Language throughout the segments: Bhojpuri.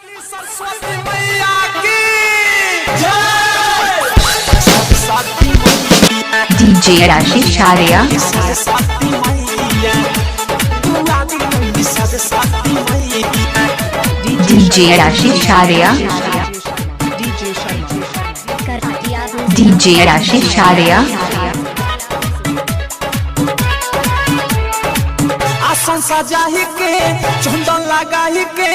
सरस्वती मैया की DJ Rashid Sharia, DJ Rashid Sharia, DJ Rashid Sharia, आसन सजाही के चंदन लगाही के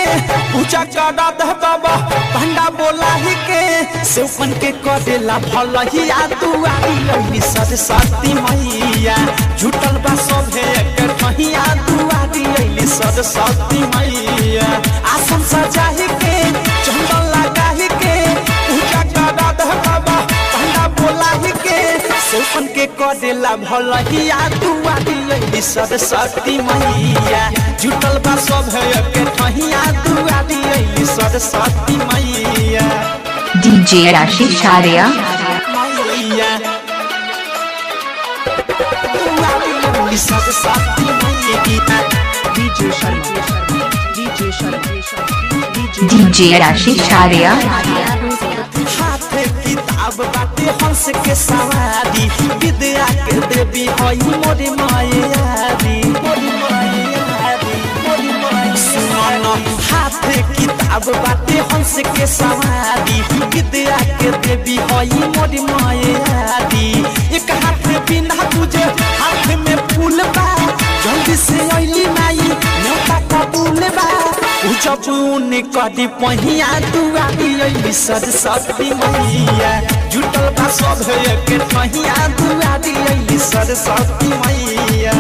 पूजा करा दे बाबा भंडा बोलाही के सेवपन के करेला भलहिया दुआरी लई सरस्वती मैया झूठल बा सभे के ठहिया दुआरी लई सरस्वती मैया आसन सजाही के चंदन लगाही के पूजा करा दे बाबा भंडा बोलाही के सेवपन के करेला भलहिया दुआरी लई सरस्वती मैया जुटल बा सब है के ठहिया दुआरी लई सरस्वती मैया DJ Rashid Sharia, मैया दुआरी लई सरस्वती मैया DJ Rashid Sharia, हाथ किताब बाटे हंस के सवारी विद्या के देवी हई मोरे मायारी सुनो हाथ किताब बाटे हंस के सवारी विद्या के देवी हई मोरे मायारी एक हाथ में बिना तुझे हाथ में फूल बा जल्दी से अइली माई न्योता कबूल बा जबून कदी पहिया दुआरी अइली सरस्वती मैया जुटल बा सब है के ठहिया दुआरी अइली सरस्वती मैया।